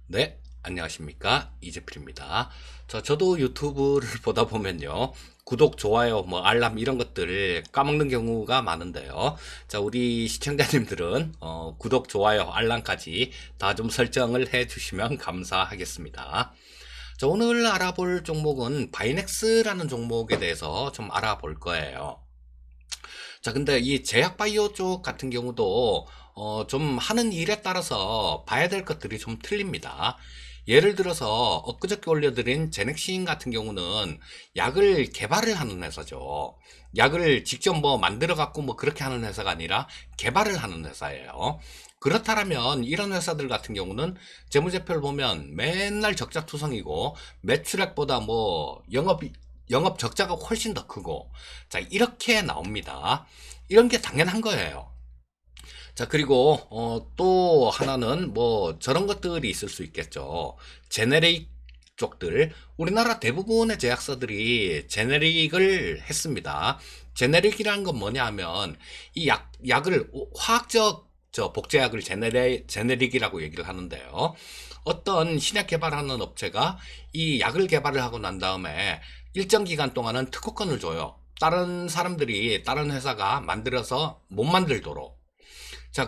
네, 안녕하십니까. 이재필입니다. 저도 유튜브를 보다 보면요. 구독, 좋아요, 뭐, 알람 이런 것들을 까먹는 경우가 많은데요. 우리 시청자님들은, 구독, 좋아요, 알람까지 다 좀 설정을 해 주시면 감사하겠습니다. 오늘 알아볼 종목은 바이넥스라는 종목에 대해서 좀 알아볼 거예요. 근데 이 제약바이오 쪽 같은 경우도 좀 하는 일에 따라서 봐야 될 것들이 좀 틀립니다. 예를 들어서 엊그저께 올려드린 제넥신 같은 경우는 약을 개발을 하는 회사죠. 약을 직접 뭐 만들어 갖고 뭐 그렇게 하는 회사가 아니라 개발을 하는 회사예요. 그렇다면 이런 회사들 같은 경우는 재무제표를 보면 맨날 적자투성이고 매출액보다 뭐 영업 적자가 훨씬 더 크고, 이렇게 나옵니다. 이런 게 당연한 거예요. 그리고 또 하나는 뭐 저런 것들이 있을 수 있겠죠. 제네릭 쪽들, 우리나라 대부분의 제약사들이 제네릭을 했습니다. 제네릭이라는 건 뭐냐 하면 이 약을 화학적 복제약을 제네릭이라고 얘기를 하는데요. 어떤 신약 개발하는 업체가 이 약을 개발을 하고 난 다음에 일정 기간 동안은 특허권을 줘요. 다른 사람들이, 다른 회사가 만들어서 못 만들도록.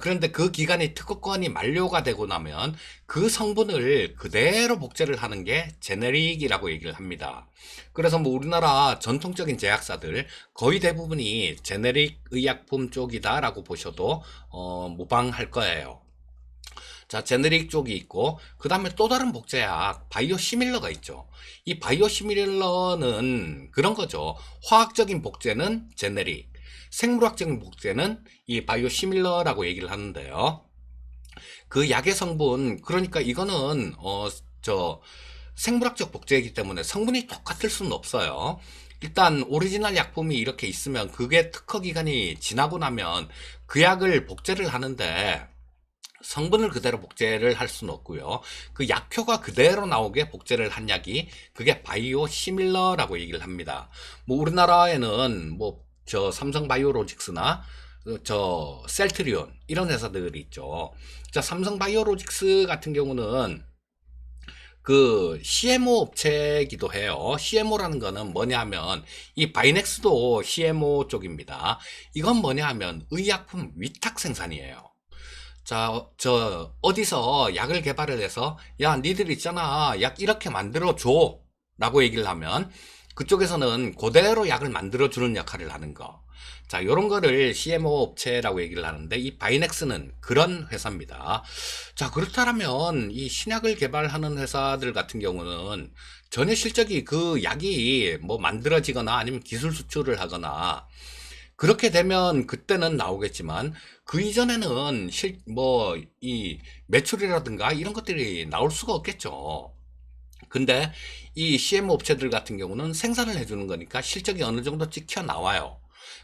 그런데 그 기간이 특허권이 만료가 되고 나면 그 성분을 그대로 복제를 하는 게 제네릭이라고 얘기를 합니다. 그래서 뭐 우리나라 전통적인 제약사들 거의 대부분이 제네릭 의약품 쪽이다라고 보셔도 무방할 거예요. 제네릭 쪽이 있고, 그 다음에 또 다른 복제약, 바이오 시밀러가 있죠. 이 바이오 시밀러는 그런 거죠. 화학적인 복제는 제네릭, 생물학적인 복제는 이 바이오 시밀러라고 얘기를 하는데요. 그 약의 성분, 그러니까 이거는, 생물학적 복제이기 때문에 성분이 똑같을 수는 없어요. 일단 오리지널 약품이 이렇게 있으면 그게 특허 기간이 지나고 나면 그 약을 복제를 하는데 성분을 그대로 복제를 할 수는 없고요. 그 약효가 그대로 나오게 복제를 한 약이 그게 바이오 시밀러라고 얘기를 합니다. 뭐 우리나라에는 뭐 저 삼성바이오로직스나 저 셀트리온 이런 회사들이 있죠. 삼성바이오로직스 같은 경우는 그 CMO 업체이기도 해요. CMO라는 거는 뭐냐면 이 바이넥스도 CMO 쪽입니다. 이건 뭐냐면 의약품 위탁 생산이에요. 어디서 약을 개발을 해서, 야, 니들 있잖아. 약 이렇게 만들어줘. 라고 얘기를 하면, 그쪽에서는 그대로 약을 만들어주는 역할을 하는 거. 요런 거를 CMO 업체라고 얘기를 하는데, 이 바이넥스는 그런 회사입니다. 그렇다면, 이 신약을 개발하는 회사들 같은 경우는, 전혀 실적이 그 약이 뭐 만들어지거나 아니면 기술 수출을 하거나, 그렇게 되면 그때는 나오겠지만 그 이전에는 이 매출이라든가 이런 것들이 나올 수가 없겠죠. 근데 이 CM 업체들 같은 경우는 생산을 해주는 거니까 실적이 어느 정도 찍혀 나와요.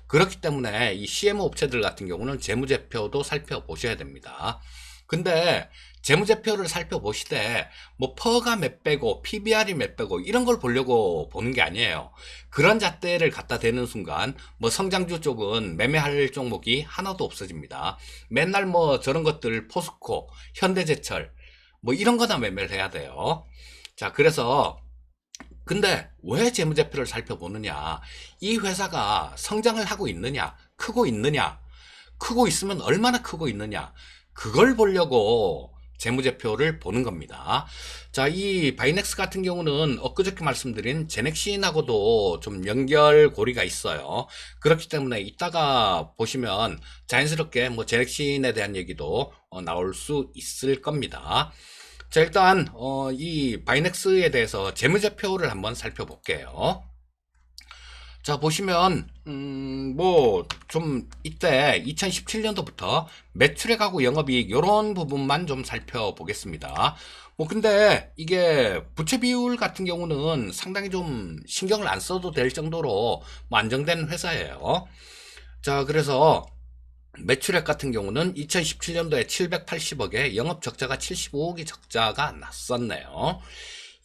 그렇기 때문에 이 CMO 업체들 같은 경우는 재무제표도 살펴보셔야 됩니다. 근데 재무제표를 살펴보시되 뭐 퍼가 몇 배고 PBR이 몇 배고 이런 걸 보려고 보는 게 아니에요. 그런 잣대를 갖다 대는 순간 뭐 성장주 쪽은 매매할 종목이 하나도 없어집니다. 맨날 뭐 저런 것들 포스코, 현대제철 뭐 이런 거나 매매를 해야 돼요. 그래서 근데 왜 재무제표를 살펴보느냐? 이 회사가 성장을 하고 있느냐? 크고 있느냐? 크고 있으면 얼마나 크고 있느냐? 그걸 보려고 재무제표를 보는 겁니다. 이 바이넥스 같은 경우는 엊그저께 말씀드린 제넥신하고도 좀 연결고리가 있어요. 그렇기 때문에 이따가 보시면 자연스럽게 뭐 제넥신에 대한 얘기도 나올 수 있을 겁니다. 일단 이 바이넥스에 대해서 재무제표를 한번 살펴볼게요. 보시면 뭐 좀 이때 2017년도부터 매출액하고 영업이익 요런 부분만 좀 살펴보겠습니다. 뭐 근데 이게 부채 비율 같은 경우는 상당히 좀 신경을 안 써도 될 정도로 뭐 안정된 회사예요. 그래서 매출액 같은 경우는 2017년도에 780억에 영업 적자가 75억이 적자가 났었네요.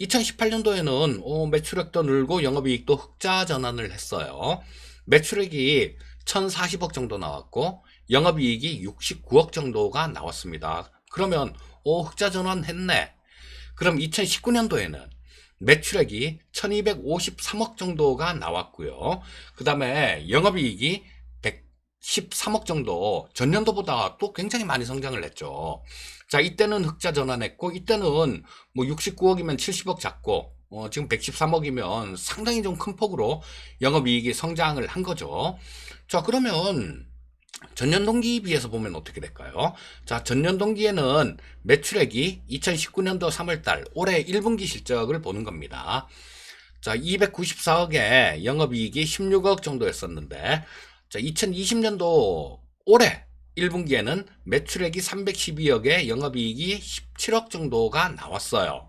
2018년도에는 매출액도 늘고 영업이익도 흑자 전환을 했어요. 매출액이 1040억 정도 나왔고 영업이익이 69억 정도가 나왔습니다. 그러면 흑자 전환했네. 그럼 2019년도에는 매출액이 1253억 정도가 나왔고요. 그 다음에 영업이익이 113억 정도, 전년도보다 또 굉장히 많이 성장을 했죠. 자, 이때는 흑자 전환했고, 이때는 뭐 69억이면 70억 잡고, 지금 113억이면 상당히 좀 큰 폭으로 영업이익이 성장을 한 거죠. 자, 그러면 전년 동기 비해서 보면 어떻게 될까요? 자, 전년 동기에는 매출액이 2019년도 3월달 올해 1분기 실적을 보는 겁니다. 자, 294억에 영업이익이 16억 정도였었는데, 자, 2020년도 올해 1분기에는 매출액이 312억에 영업이익이 17억 정도가 나왔어요.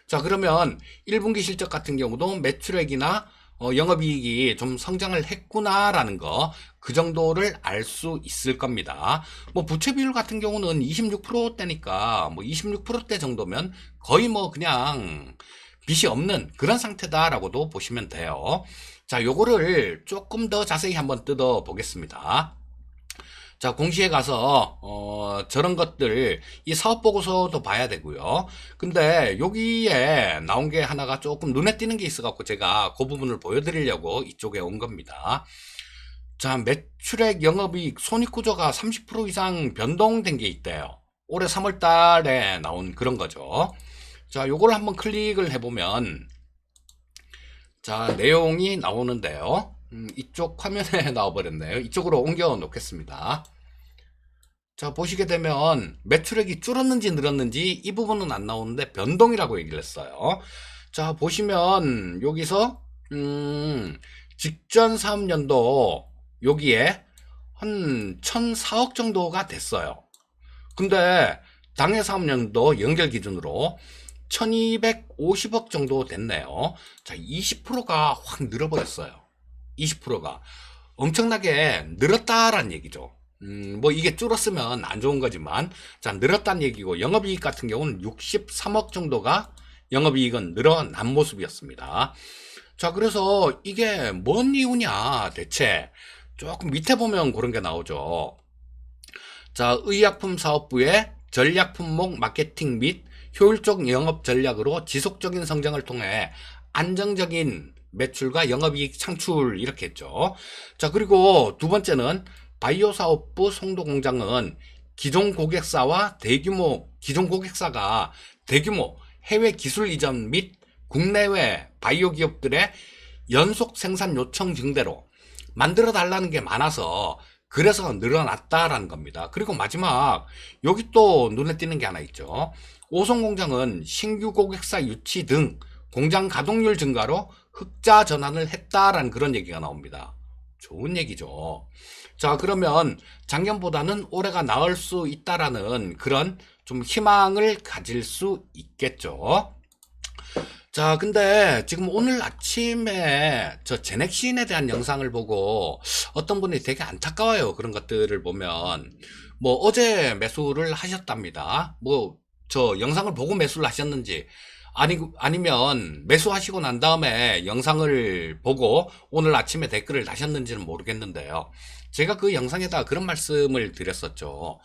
자, 그러면 1분기 실적 같은 경우도 매출액이나 영업이익이 좀 성장을 했구나라는 거, 그 정도를 알 수 있을 겁니다. 뭐 부채 비율 같은 경우는 26%대니까 뭐 26%대 정도면 거의 뭐 그냥 빚이 없는 그런 상태다라고도 보시면 돼요. 자, 요거를 조금 더 자세히 한번 뜯어 보겠습니다. 자, 공시에 가서 저런 것들, 이 사업 보고서도 봐야 되고요. 근데 여기에 나온 게 하나가 조금 눈에 띄는 게 있어 갖고 제가 그 부분을 보여드리려고 이쪽에 온 겁니다. 자, 매출액, 영업이익, 손익구조가 30% 이상 변동된 게 있대요. 올해 3월 달에 나온 그런 거죠. 자, 요걸 한번 클릭을 해보면, 자, 내용이 나오는데요. 이쪽 화면에 나와버렸네요. 이쪽으로 옮겨 놓겠습니다. 자, 보시게 되면 매출액이 줄었는지 늘었는지 이 부분은 안 나오는데 변동이라고 얘기를 했어요. 자, 보시면 여기서 직전 사업년도 여기에 한 1004억 정도가 됐어요. 근데 당해 사업년도 연결 기준으로 1250억 정도 됐네요. 자, 20%가 확 늘어버렸어요. 20%가 엄청나게 늘었다라는 얘기죠. 뭐 이게 줄었으면 안 좋은 거지만, 자, 늘었다는 얘기고, 영업이익 같은 경우는 63억 정도가 영업이익은 늘어난 모습이었습니다. 자, 그래서 이게 뭔 이유냐 대체, 조금 밑에 보면 그런 게 나오죠. 자, 의약품 사업부의 전략 품목 마케팅 및 효율적 영업 전략으로 지속적인 성장을 통해 안정적인 매출과 영업이익 창출, 이렇게 했죠. 자, 그리고 두 번째는 바이오 사업부 송도 공장은 기존 고객사가 대규모 해외 기술 이전 및 국내외 바이오 기업들의 연속 생산 요청 증대로 만들어 달라는 게 많아서 그래서 늘어났다라는 겁니다. 그리고 마지막, 여기 또 눈에 띄는 게 하나 있죠. 오송 공장은 신규 고객사 유치 등 공장 가동률 증가로 흑자 전환을 했다라는 그런 얘기가 나옵니다. 좋은 얘기죠. 자, 그러면 작년보다는 올해가 나을 수 있다라는 그런 좀 희망을 가질 수 있겠죠. 자, 근데 지금 오늘 아침에 저 제넥신에 대한 영상을 보고 어떤 분이 되게 안타까워요. 그런 것들을 보면. 뭐 어제 매수를 하셨답니다. 뭐 저 영상을 보고 매수를 하셨는지, 아니면 매수하시고 난 다음에 영상을 보고 오늘 아침에 댓글을 다셨는지는 모르겠는데요. 제가 그 영상에다 그런 말씀을 드렸었죠.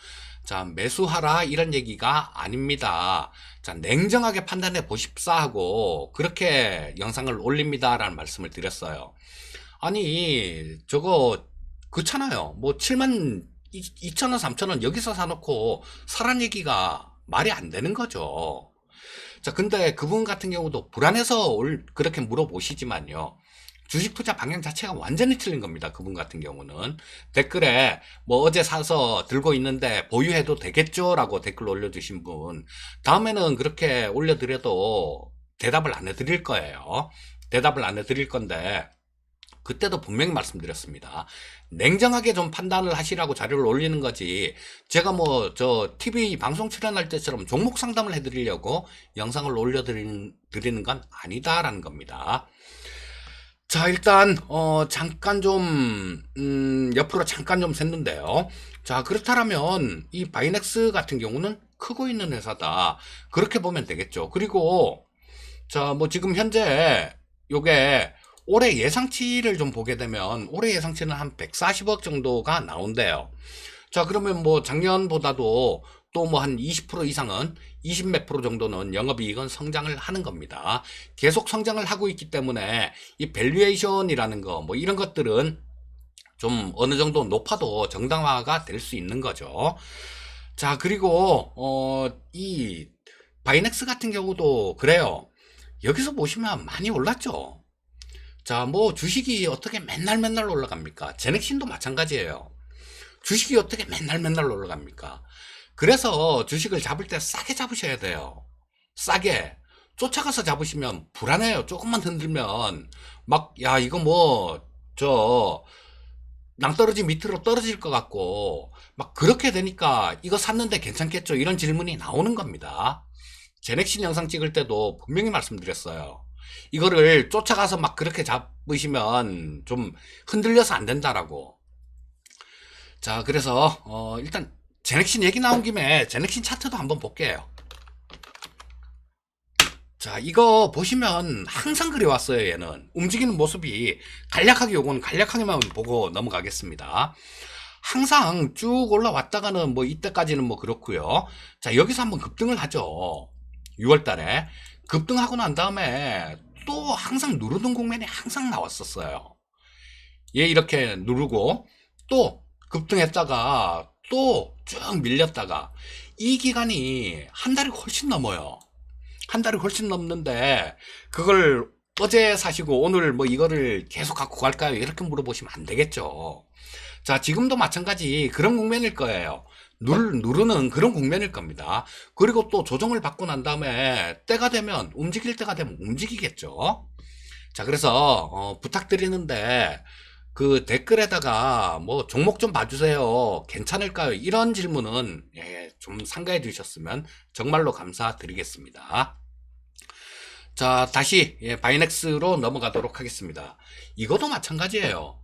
자, 매수하라 이런 얘기가 아닙니다. 자, 냉정하게 판단해 보십사 하고 그렇게 영상을 올립니다라는 말씀을 드렸어요. 아니, 저거 그렇잖아요. 뭐 7만 2천 원, 3천 원 여기서 사놓고 사란 얘기가 말이 안 되는 거죠. 자, 근데 그분 같은 경우도 불안해서 그렇게 물어보시지만요. 주식 투자 방향 자체가 완전히 틀린 겁니다. 그분 같은 경우는. 댓글에 뭐 어제 사서 들고 있는데 보유해도 되겠죠? 라고 댓글 올려주신 분. 다음에는 그렇게 올려드려도 대답을 안 해드릴 거예요. 대답을 안 해드릴 건데, 그때도 분명히 말씀드렸습니다. 냉정하게 좀 판단을 하시라고 자료를 올리는 거지, 제가 뭐 저 TV 방송 출연할 때처럼 종목 상담을 해드리려고 영상을 올려드리는 건 아니다라는 겁니다. 자, 일단 잠깐 좀 옆으로 잠깐 좀 샜는데요. 자, 그렇다면 이 바이넥스 같은 경우는 크고 있는 회사다, 그렇게 보면 되겠죠. 그리고 자, 뭐 지금 현재 요게 올해 예상치를 좀 보게 되면 올해 예상치는 한 140억 정도가 나온대요. 자, 그러면 뭐 작년보다도 또 뭐 한 20% 이상은 20 몇 프로 정도는 영업이익은 성장을 하는 겁니다. 계속 성장을 하고 있기 때문에 이 밸류에이션이라는 거 뭐 이런 것들은 좀 어느 정도 높아도 정당화가 될 수 있는 거죠. 자, 그리고 이 바이넥스 같은 경우도 그래요. 여기서 보시면 많이 올랐죠. 자, 뭐 주식이 어떻게 맨날 맨날 올라갑니까? 제넥신도 마찬가지예요. 주식이 어떻게 맨날 맨날 올라갑니까? 그래서 주식을 잡을 때 싸게 잡으셔야 돼요. 싸게. 쫓아가서 잡으시면 불안해요. 조금만 흔들면 막, 야, 이거 뭐 저 낭떠러지 밑으로 떨어질 것 같고 막 그렇게 되니까 이거 샀는데 괜찮겠죠? 이런 질문이 나오는 겁니다. 제넥신 영상 찍을 때도 분명히 말씀드렸어요. 이거를 쫓아가서 막 그렇게 잡으시면 좀 흔들려서 안 된다라고. 자, 그래서 일단 제넥신 얘기 나온 김에 제넥신 차트도 한번 볼게요. 자, 이거 보시면 항상 그래왔어요. 얘는 움직이는 모습이 간략하게, 요건 간략하게만 보고 넘어가겠습니다. 항상 쭉 올라왔다가는 뭐 이때까지는 뭐 그렇고요. 자, 여기서 한번 급등을 하죠. 6월 달에 급등하고 난 다음에 또 항상 누르던 국면이 항상 나왔었어요. 얘 이렇게 누르고 또 급등했다가 또 쭉 밀렸다가 이 기간이 한 달이 훨씬 넘어요. 한 달이 훨씬 넘는데 그걸 어제 사시고 오늘 뭐 이거를 계속 갖고 갈까요? 이렇게 물어보시면 안 되겠죠. 자, 지금도 마찬가지 그런 국면일 거예요. 누르는 그런 국면일 겁니다. 그리고 또 조정을 받고 난 다음에 때가 되면 움직일 때가 되면 움직이겠죠. 자, 그래서 부탁드리는데 그 댓글에다가 뭐 종목 좀 봐주세요. 괜찮을까요? 이런 질문은 좀 삼가해 주셨으면 정말로 감사드리겠습니다. 자, 다시 바이넥스로 넘어가도록 하겠습니다. 이것도 마찬가지예요.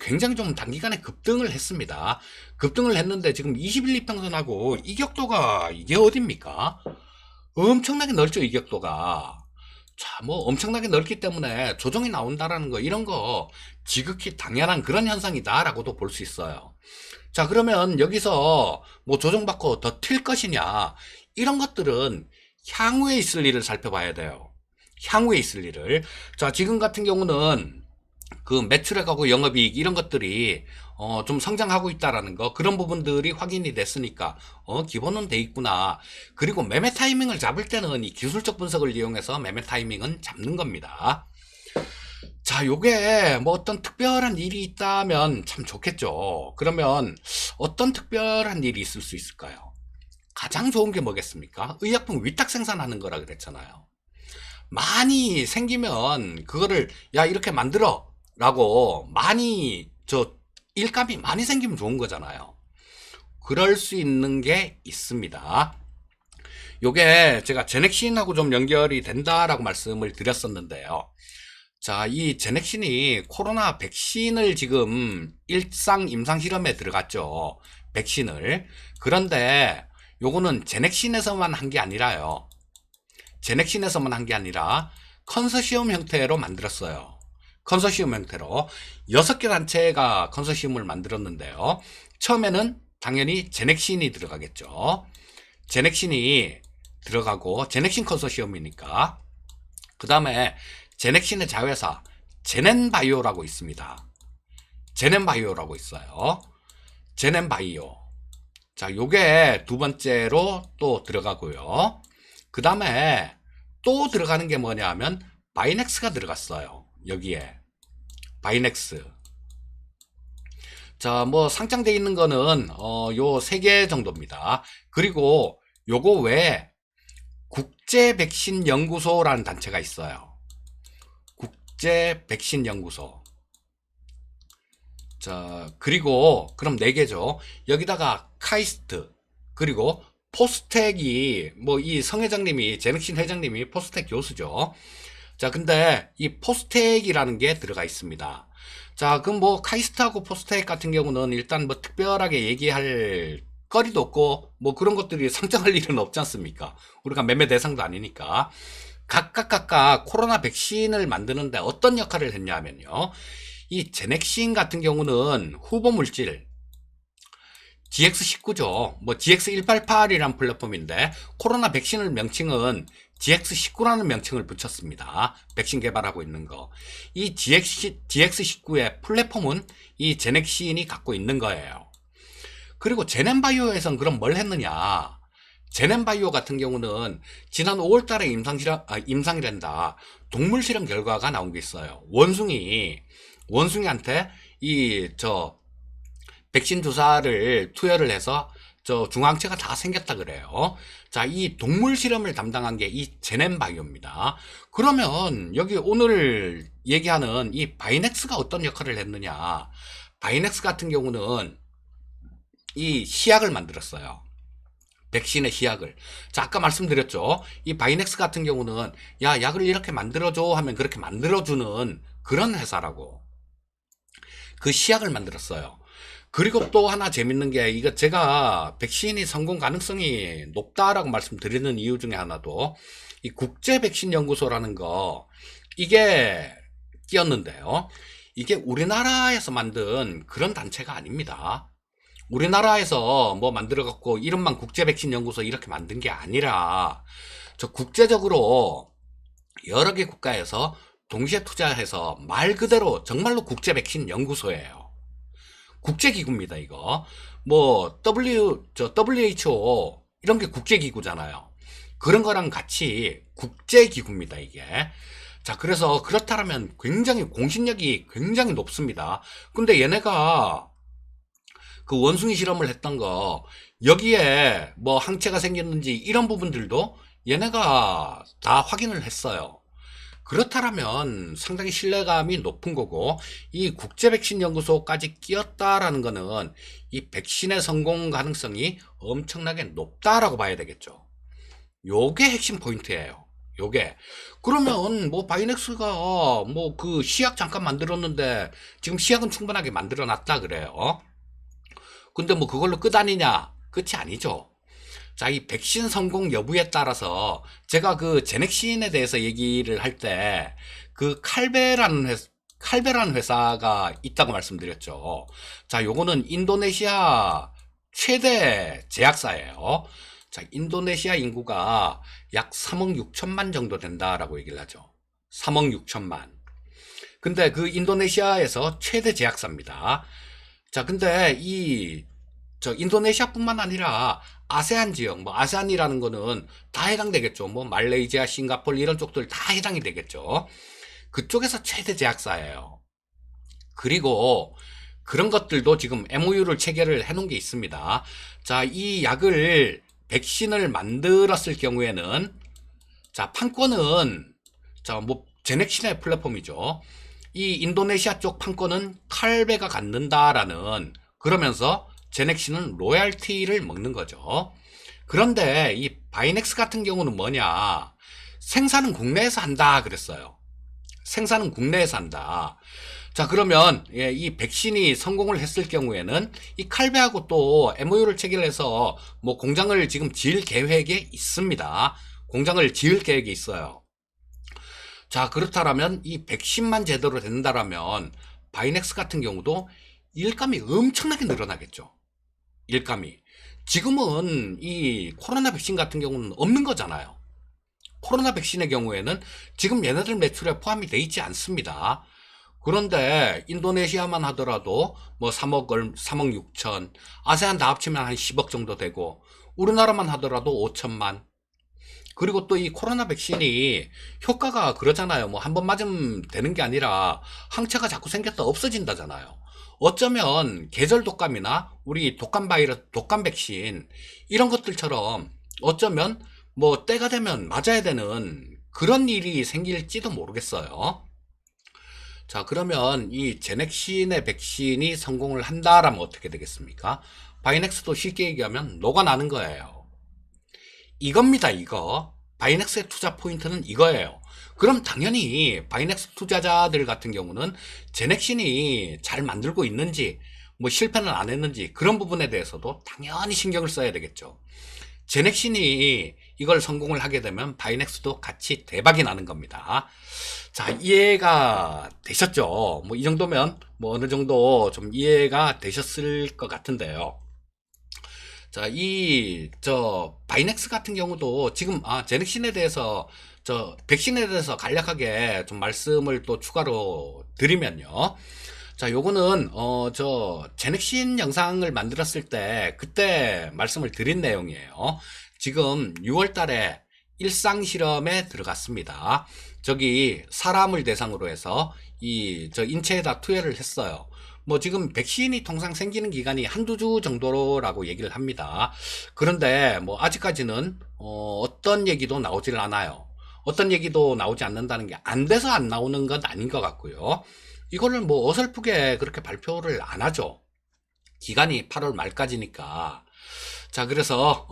굉장히 좀 단기간에 급등을 했습니다. 급등을 했는데 지금 21, 이평선하고 이격도가 이게 어딥니까? 엄청나게 넓죠, 이격도가. 자, 뭐 엄청나게 넓기 때문에 조정이 나온다라는 거, 이런 거 지극히 당연한 그런 현상이다라고도 볼 수 있어요. 자, 그러면 여기서 뭐 조정받고 더 튈 것이냐, 이런 것들은 향후에 있을 일을 살펴봐야 돼요. 향후에 있을 일을. 자, 지금 같은 경우는 그 매출액하고 영업이익 이런 것들이 좀 성장하고 있다라는 거, 그런 부분들이 확인이 됐으니까 기본은 돼 있구나. 그리고 매매 타이밍을 잡을 때는 이 기술적 분석을 이용해서 매매 타이밍은 잡는 겁니다. 자, 요게 뭐 어떤 특별한 일이 있다면 참 좋겠죠. 그러면 어떤 특별한 일이 있을 수 있을까요? 가장 좋은 게 뭐겠습니까? 의약품 위탁 생산하는 거라 그랬잖아요. 많이 생기면 그거를 야 이렇게 만들어 라고 많이 일감이 많이 생기면 좋은 거잖아요. 그럴 수 있는 게 있습니다. 요게 제가 제넥신하고 좀 연결이 된다라고 말씀을 드렸었는데요. 자, 이 제넥신이 코로나 백신을 지금 일상 임상 실험에 들어갔죠. 백신을. 그런데 요거는 제넥신에서만 한 게 아니라요. 제넥신에서만 한 게 아니라 컨소시엄 형태로 만들었어요. 컨소시엄 형태로 6개 단체가 컨소시엄을 만들었는데요. 처음에는 당연히 제넥신이 들어가겠죠. 제넥신이 들어가고 제넥신 컨소시엄이니까. 그 다음에 제넥신의 자회사 제넨바이오라고 있습니다. 제넨바이오라고 있어요. 제넨바이오. 자, 요게 두 번째로 또 들어가고요. 그 다음에 또 들어가는 게 뭐냐 하면 바이넥스가 들어갔어요. 여기에 바이넥스. 자, 뭐 상장돼 있는 거는 요 3개 정도입니다. 그리고 요거 외에 국제 백신 연구소라는 단체가 있어요. 국제 백신 연구소. 자, 그리고 그럼 4개죠. 여기다가 카이스트, 그리고 포스텍이 뭐 이 성 회장님이 제넥신 회장님이 포스텍 교수죠. 자, 근데 이 포스텍이라는 게 들어가 있습니다. 자, 그럼 뭐 카이스트하고 포스텍 같은 경우는 일단 뭐 특별하게 얘기할 거리도 없고 뭐 그런 것들이 상장할 일은 없지 않습니까? 우리가 매매 대상도 아니니까. 각각 코로나 백신을 만드는데 어떤 역할을 했냐면요. 이 제넥신 같은 경우는 후보 물질, GX19죠. 뭐 GX188이란 플랫폼인데 코로나 백신을 명칭은 GX19라는 명칭을 붙였습니다. 백신 개발하고 있는 거. 이 GX19의 플랫폼은 이 제넥신이 갖고 있는 거예요. 그리고 제넨바이오에선 그럼 뭘 했느냐? 제넨바이오 같은 경우는 지난 5월 달에 임상이란다. 동물 실험 결과가 나온 게 있어요. 원숭이한테 백신 주사를 투여를 해서 중앙체가 다 생겼다 그래요. 자, 이 동물 실험을 담당한 게 이 제넨바이오입니다. 그러면 여기 오늘 얘기하는 이 바이넥스가 어떤 역할을 했느냐? 바이넥스 같은 경우는 이 시약을 만들었어요. 백신의 시약을. 자, 아까 말씀드렸죠. 이 바이넥스 같은 경우는 야, 약을 이렇게 만들어줘 하면 그렇게 만들어주는 그런 회사라고. 그 시약을 만들었어요. 그리고 또 하나 재밌는 게 이거 제가 백신이 성공 가능성이 높다라고 말씀드리는 이유 중에 하나도 이 국제 백신 연구소라는 거 이게 끼었는데요. 이게 우리나라에서 만든 그런 단체가 아닙니다. 우리나라에서 뭐 만들어 갖고 이름만 국제 백신 연구소 이렇게 만든 게 아니라 저 국제적으로 여러 개 국가에서 동시에 투자해서 말 그대로 정말로 국제 백신 연구소예요. 국제기구입니다, 이거. 뭐, WHO, 이런 게 국제기구잖아요. 그런 거랑 같이 국제기구입니다, 이게. 자, 그래서 그렇다면 굉장히 공신력이 굉장히 높습니다. 근데 얘네가 그 원숭이 실험을 했던 거, 여기에 뭐 항체가 생겼는지 이런 부분들도 얘네가 다 확인을 했어요. 그렇다면 상당히 신뢰감이 높은 거고 이 국제백신연구소까지 끼었다라는 거는 이 백신의 성공 가능성이 엄청나게 높다라고 봐야 되겠죠. 요게 핵심 포인트예요. 요게. 그러면 뭐 바이넥스가 뭐 그 시약 잠깐 만들었는데 지금 시약은 충분하게 만들어 놨다 그래요. 근데 뭐 그걸로 끝 아니냐? 끝이 아니죠. 자, 이 백신 성공 여부에 따라서 제가 그 제넥신에 대해서 얘기를 할 때 그 칼베라는 회사가 있다고 말씀드렸죠. 자, 요거는 인도네시아 최대 제약사예요. 자, 인도네시아 인구가 약 3억 6천만 정도 된다라고 얘기를 하죠. 3억 6천만. 근데 그 인도네시아에서 최대 제약사입니다. 자, 근데 인도네시아뿐만 아니라 아세안 지역, 뭐 아세안이라는 거는 다 해당되겠죠. 뭐 말레이시아, 싱가포르 이런 쪽들 다 해당이 되겠죠. 그쪽에서 최대 제약사예요. 그리고 그런 것들도 지금 MOU를 체결을 해놓은 게 있습니다. 자, 이 약을 백신을 만들었을 경우에는 자, 판권은 뭐 제넥신의 플랫폼이죠. 이 인도네시아 쪽 판권은 칼베가 갖는다라는 그러면서 제넥신은 로얄티를 먹는 거죠. 그런데 이 바이넥스 같은 경우는 뭐냐? 생산은 국내에서 한다 그랬어요. 생산은 국내에서 한다. 자, 그러면 이 백신이 성공을 했을 경우에는 이 칼베하고 또 MOU를 체결해서 뭐 공장을 지금 지을 계획에 있습니다. 공장을 지을 계획이 있어요. 자, 그렇다면 이 백신만 제대로 된다라면 바이넥스 같은 경우도 일감이 엄청나게 늘어나겠죠. 일감이. 지금은 이 코로나 백신 같은 경우는 없는 거잖아요. 코로나 백신의 경우에는 지금 얘네들 매출에 포함이 돼 있지 않습니다. 그런데 인도네시아만 하더라도 뭐 3억 6천, 아세안 다 합치면 한 10억 정도 되고 우리나라만 하더라도 5천만. 그리고 또 이 코로나 백신이 효과가 그러잖아요. 뭐 한 번 맞으면 되는 게 아니라 항체가 자꾸 생겼다 없어진다잖아요. 어쩌면 계절 독감이나 우리 독감 바이러스, 독감 백신 이런 것들처럼 어쩌면 뭐 때가 되면 맞아야 되는 그런 일이 생길지도 모르겠어요. 자, 그러면 이 제넥신의 백신이 성공을 한다라면 어떻게 되겠습니까? 바이넥스도 쉽게 얘기하면 녹아나는 거예요. 이겁니다, 이거. 바이넥스의 투자 포인트는 이거예요. 그럼 당연히 바이넥스 투자자들 같은 경우는 제넥신이 잘 만들고 있는지, 뭐 실패는 안 했는지 그런 부분에 대해서도 당연히 신경을 써야 되겠죠. 제넥신이 이걸 성공을 하게 되면 바이넥스도 같이 대박이 나는 겁니다. 자, 이해가 되셨죠? 뭐 이 정도면 뭐 어느 정도 좀 이해가 되셨을 것 같은데요. 자, 바이넥스 같은 경우도 지금, 제넥신에 대해서, 백신에 대해서 간략하게 좀 말씀을 또 추가로 드리면요. 자, 요거는, 제넥신 영상을 만들었을 때, 그때 말씀을 드린 내용이에요. 지금 6월 달에 일상 실험에 들어갔습니다. 저기, 사람을 대상으로 해서, 인체에다 투여를 했어요. 뭐 지금 백신이 통상 생기는 기간이 한두 주 정도라고 얘기를 합니다. 그런데 뭐 아직까지는 어떤 얘기도 나오질 않아요. 어떤 얘기도 나오지 않는다는 게 안 돼서 안 나오는 건 아닌 것 같고요. 이거를 뭐 어설프게 그렇게 발표를 안 하죠. 기간이 8월 말까지니까. 자, 그래서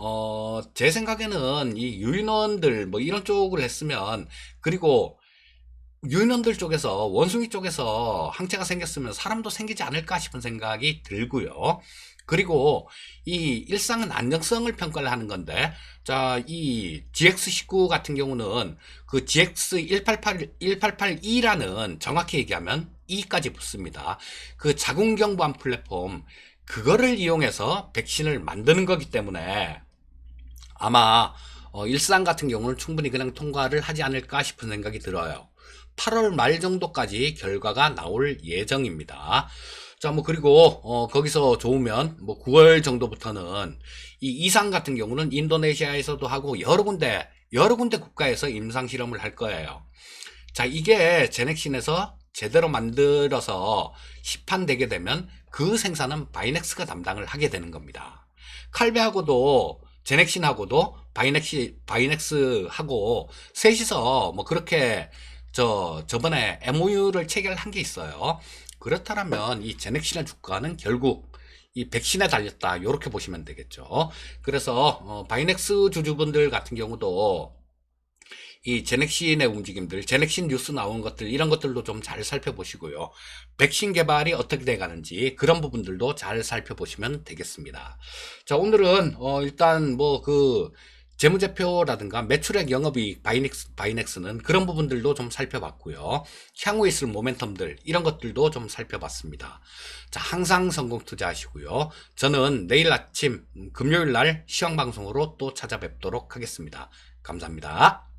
제 생각에는 이 유인원들 뭐 이런 쪽을 했으면, 그리고 유인원들 쪽에서, 원숭이 쪽에서 항체가 생겼으면 사람도 생기지 않을까 싶은 생각이 들고요. 그리고 이 일상은 안정성을 평가를 하는 건데, 자, 이 GX19 같은 경우는 그 GX1882라는, 정확히 얘기하면 E까지 붙습니다. 그 자궁경부암 플랫폼, 그거를 이용해서 백신을 만드는 거기 때문에 아마 일상 같은 경우는 충분히 그냥 통과를 하지 않을까 싶은 생각이 들어요. 8월 말 정도까지 결과가 나올 예정입니다. 자, 뭐 그리고 거기서 좋으면 뭐 9월 정도부터는 이 이상 같은 경우는 인도네시아에서도 하고 여러 군데 국가에서 임상 실험을 할 거예요. 자, 이게 제넥신에서 제대로 만들어서 시판되게 되면 그 생산은 바이넥스가 담당을 하게 되는 겁니다. 칼베하고도 제넥신하고도 바이넥스하고 셋이서 뭐 그렇게 저번에 MOU를 체결한 게 있어요. 그렇다면 이 제넥신의 주가는 결국 이 백신에 달렸다, 이렇게 보시면 되겠죠. 그래서 바이넥스 주주분들 같은 경우도 이 제넥신의 움직임들, 제넥신 뉴스 나온 것들, 이런 것들도 좀 잘 살펴보시고요. 백신 개발이 어떻게 돼가는지 그런 부분들도 잘 살펴보시면 되겠습니다. 자, 오늘은 일단 뭐 재무제표라든가 매출액, 영업이익, 바이넥스는 그런 부분들도 좀 살펴봤고요. 향후에 있을 모멘텀들, 이런 것들도 좀 살펴봤습니다. 자, 항상 성공 투자하시고요. 저는 내일 아침 금요일 날 시황방송으로 또 찾아뵙도록 하겠습니다. 감사합니다.